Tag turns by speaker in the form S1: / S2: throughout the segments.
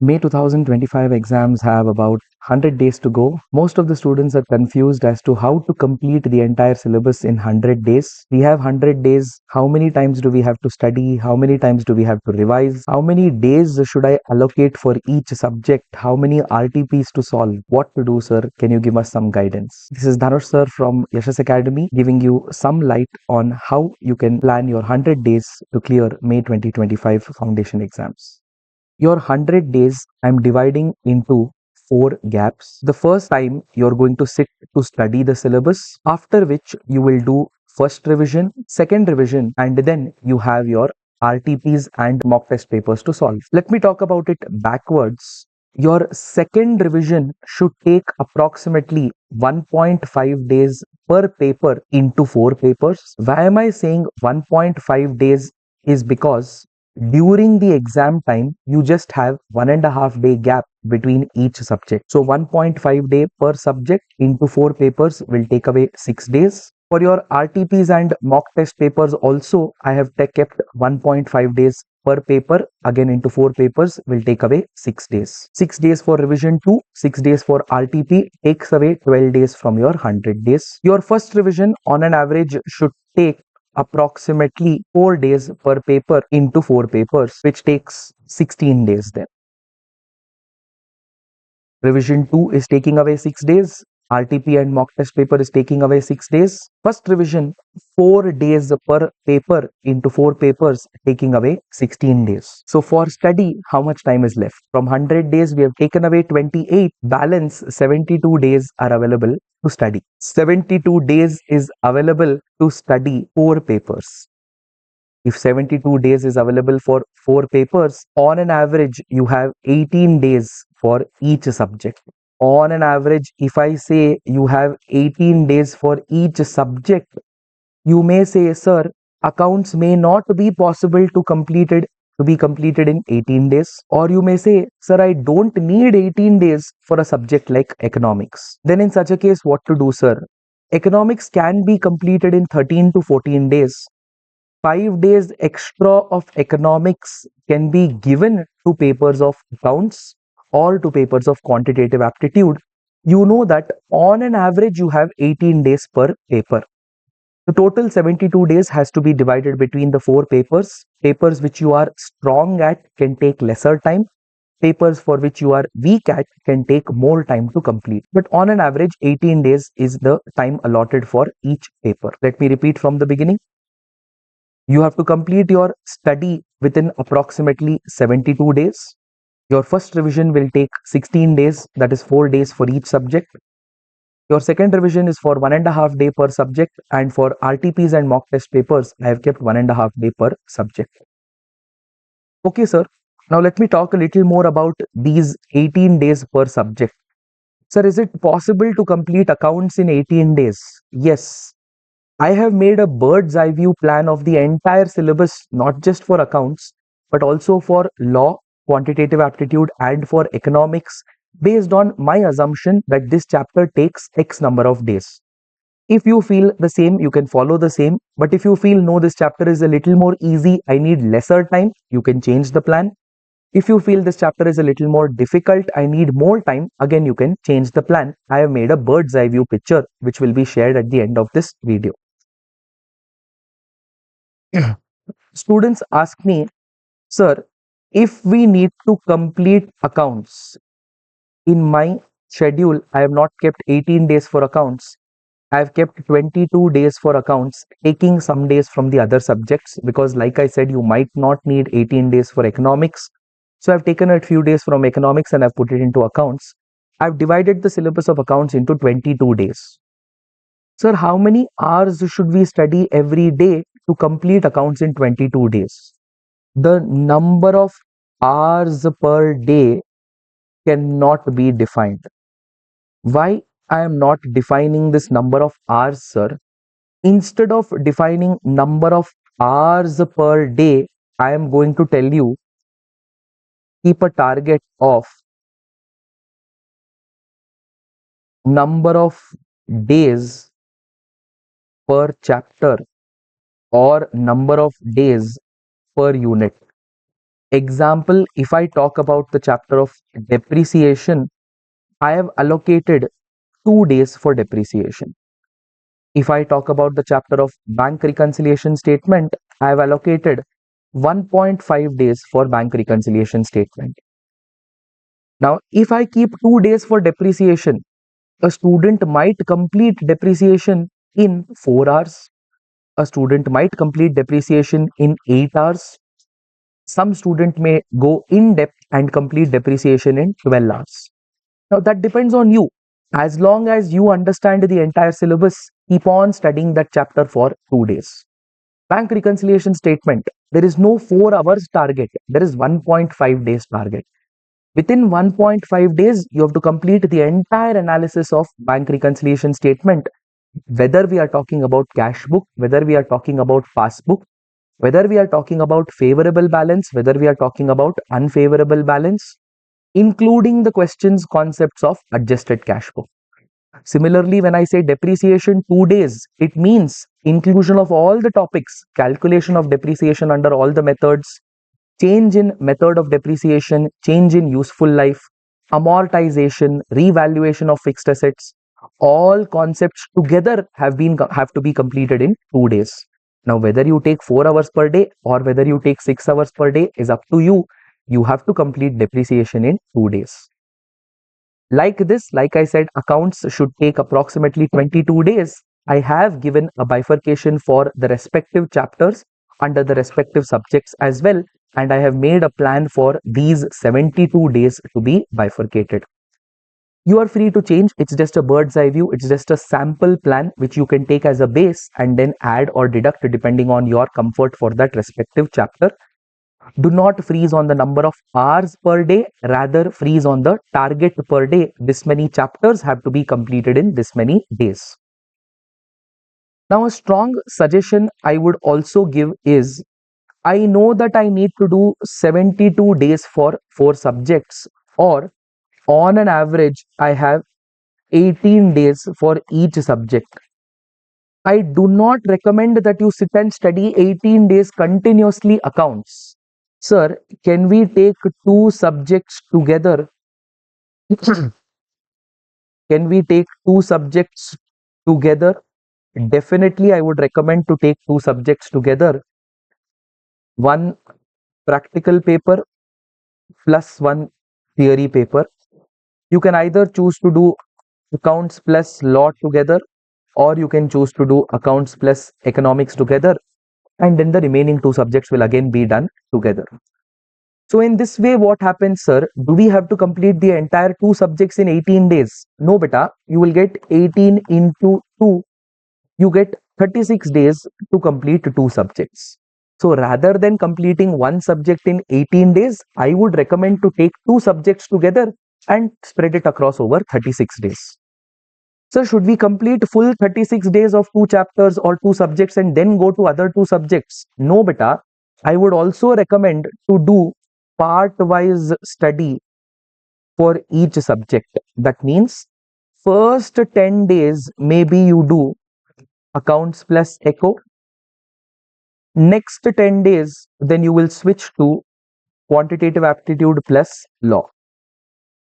S1: May 2025 exams have about 100 days to go. Most of the students are confused as to how to complete the entire syllabus in 100 days. We have 100 days. How many times do we have to study? How many times do we have to revise? How many days should I allocate for each subject? How many RTPs to solve? What to do, sir? Can you give us some guidance? This is Dhanush Sir from Yeshas Academy giving you some light on how you can plan your 100 days to clear May 2025 foundation exams. Your 100 days, I'm dividing into 4 gaps. The first time you're going to sit to study the syllabus, after which you will do first revision, second revision, and then you have your RTPs and mock test papers to solve. Let me talk about it backwards. Your second revision should take approximately 1.5 days per paper into 4 papers. Why am I saying 1.5 days? Is because during the exam time, you just have 1.5 day gap between each subject. So 1.5 day per subject into 4 papers will take away 6 days. For your RTPs and mock test papers also, I have kept 1.5 days per paper again into 4 papers will take away 6 days. 6 days for revision 2, 6 days for RTP takes away 12 days from your 100 days. Your first revision on an average should take approximately 4 days per paper into 4 papers, which takes 16 days then. Revision 2 is taking away 6 days. RTP and mock test paper is taking away 6 days. First revision 4 days per paper into 4 papers taking away 16 days. So for study, how much time is left? From 100 days, we have taken away 28. Balance 72 days are available to study. 72 days is available to study 4 papers. If 72 days is available for 4 papers, on an average, you have 18 days for each subject. On an average, if I say you have 18 days for each subject, you may say, sir, accounts may not be possible to be completed in 18 days. Or you may say, sir, I don't need 18 days for a subject like economics. Then in such a case, what to do, sir? Economics can be completed in 13 to 14 days. 5 days extra of economics can be given to papers of accounts or to papers of quantitative aptitude. You know that on an average you have 18 days per paper. The total 72 days has to be divided between the 4 papers. Papers which you are strong at can take lesser time. Papers for which you are weak at can take more time to complete. But on an average, 18 days is the time allotted for each paper. Let me repeat from the beginning. You have to complete your study within approximately 72 days. Your first revision will take 16 days, that is 4 days for each subject. Your second revision is for 1.5 day per subject, and for RTPs and mock test papers, I have kept 1.5 day per subject. Okay, sir. Now let me talk a little more about these 18 days per subject. Sir, is it possible to complete accounts in 18 days? Yes. I have made a bird's eye view plan of the entire syllabus, not just for accounts, but also for law, quantitative aptitude, and for economics, based on my assumption that this chapter takes X number of days. If you feel the same, you can follow the same. But if you feel, no, this chapter is a little more easy, I need lesser time, you can change the plan. If you feel this chapter is a little more difficult, I need more time, again you can change the plan. I have made a bird's eye view picture, which will be shared at the end of this video. Students ask me, sir, if we need to complete accounts, in my schedule, I have not kept 18 days for accounts. I have kept 22 days for accounts, taking some days from the other subjects because, like I said, you might not need 18 days for economics. So I've taken a few days from economics and I've put it into accounts. I've divided the syllabus of accounts into 22 days. Sir, how many hours should we study every day to complete accounts in 22 days? The number of hours per day cannot be defined. Why I am not defining this number of hours, sir? Instead of defining number of hours per day, I am going to tell you, keep a target of number of days per chapter or number of days per unit. Example, if I talk about the chapter of depreciation, I have allocated 2 days for depreciation. If I talk about the chapter of bank reconciliation statement, I have allocated 1.5 days for bank reconciliation statement. Now, if I keep 2 days for depreciation, a student might complete depreciation in 4 hours. A student might complete depreciation in 8 hours. Some student may go in depth and complete depreciation in 12 hours. Now that depends on you. As long as you understand the entire syllabus, keep on studying that chapter for 2 days. Bank reconciliation statement, there is no 4 hours target. There is 1.5 days target. Within 1.5 days, you have to complete the entire analysis of bank reconciliation statement. Whether we are talking about cash book, whether we are talking about passbook, whether we are talking about favorable balance, whether we are talking about unfavorable balance, including the questions concepts of adjusted cash flow. Similarly, when I say depreciation 2 days, it means inclusion of all the topics, calculation of depreciation under all the methods, change in method of depreciation, change in useful life, amortization, revaluation of fixed assets. All concepts together have to be completed in 2 days. Now, whether you take 4 hours per day or whether you take 6 hours per day is up to you. You have to complete depreciation in 2 days. Like this, like I said, accounts should take approximately 22 days. I have given a bifurcation for the respective chapters under the respective subjects as well, and I have made a plan for these 72 days to be bifurcated. You are free to change. It's just a bird's eye view. It's just a sample plan which you can take as a base and then add or deduct depending on your comfort for that respective chapter. Do not freeze on the number of hours per day, rather freeze on the target per day. This many chapters have to be completed in this many days. Now, a strong suggestion I would also give is, I know that I need to do 72 days for 4 subjects, or on an average, I have 18 days for each subject. I do not recommend that you sit and study 18 days continuously accounts. Sir, can we take 2 subjects together? Can we take 2 subjects together? Definitely, I would recommend to take 2 subjects together. One practical paper plus one theory paper. You can either choose to do accounts plus law together, or you can choose to do accounts plus economics together, and then the remaining 2 subjects will again be done together. So in this way, what happens, sir? Do we have to complete the entire 2 subjects in 18 days? No, beta. You will get 18 into 2. You get 36 days to complete 2 subjects. So rather than completing one subject in 18 days, I would recommend to take 2 subjects together and spread it across over 36 days. Sir, should we complete full 36 days of 2 chapters or 2 subjects and then go to other 2 subjects? No, beta. I would also recommend to do part-wise study for each subject. That means first 10 days, maybe you do accounts plus eco. Next 10 days, then you will switch to quantitative aptitude plus law.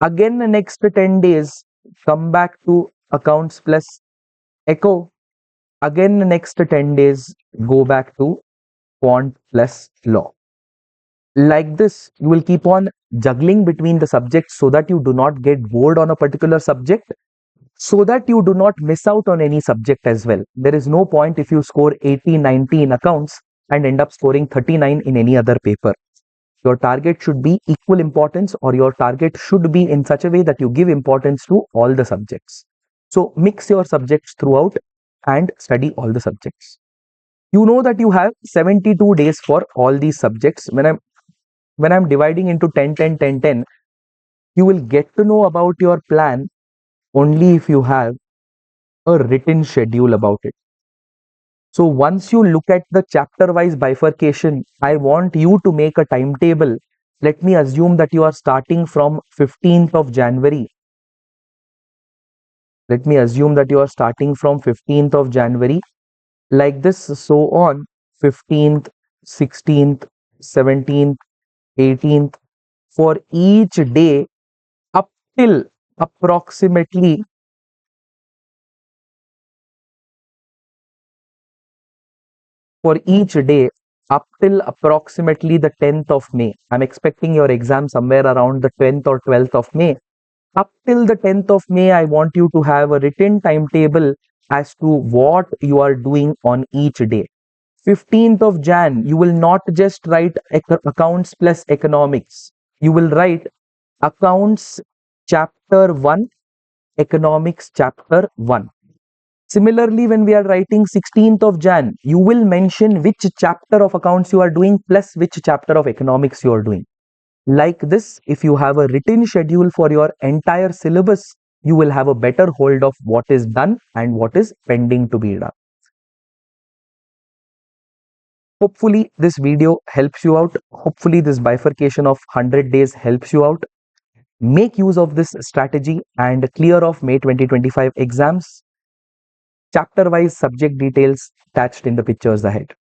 S1: Again, the next 10 days, come back to accounts plus eco. Again, the next 10 days, go back to quant plus law. Like this, you will keep on juggling between the subjects so that you do not get bored on a particular subject, so that you do not miss out on any subject as well. There is no point if you score 80, 90 in accounts and end up scoring 39 in any other paper. Your target should be equal importance, or your target should be in such a way that you give importance to all the subjects. So mix your subjects throughout and study all the subjects. You know that you have 72 days for all these subjects. When I'm dividing into 10, 10, 10, 10, you will get to know about your plan only if you have a written schedule about it. So once you look at the chapter-wise bifurcation, I want you to make a timetable. Let me assume that you are starting from 15th of January. Let me assume that you are starting from 15th of January, like this, so on, 15th, 16th, 17th, 18th, for each day up till approximately for each day up till approximately the 10th of May. I'm expecting your exam somewhere around the 10th or 12th of May. Up till the 10th of May, I want you to have a written timetable as to what you are doing on each day. 15th of Jan, you will not just write accounts plus economics. You will write accounts chapter 1, economics chapter 1. Similarly, when we are writing 16th of Jan, you will mention which chapter of accounts you are doing plus which chapter of economics you are doing. Like this, if you have a written schedule for your entire syllabus, you will have a better hold of what is done and what is pending to be done. Hopefully, this video helps you out. Hopefully, this bifurcation of 100 days helps you out. Make use of this strategy and clear off May 2025 exams. Chapter-wise subject details attached in the pictures ahead.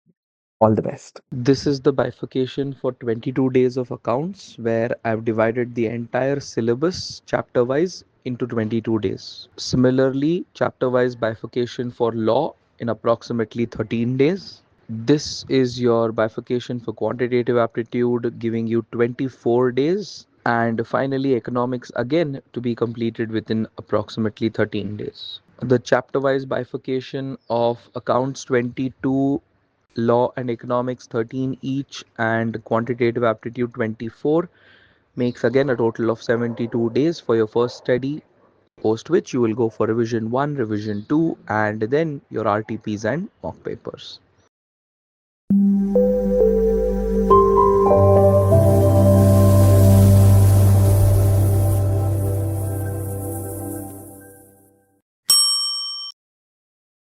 S1: All the best.
S2: This is the bifurcation for 22 days of accounts where I've divided the entire syllabus chapter wise into 22 days. Similarly, chapter wise bifurcation for law in approximately 13 days. This is your bifurcation for quantitative aptitude, giving you 24 days. And finally, economics again to be completed within approximately 13 days. The chapter wise bifurcation of accounts 22, law and economics 13 each, and quantitative aptitude 24 makes again a total of 72 days for your first study, post which you will go for revision 1, revision 2, and then your RTPs and mock papers.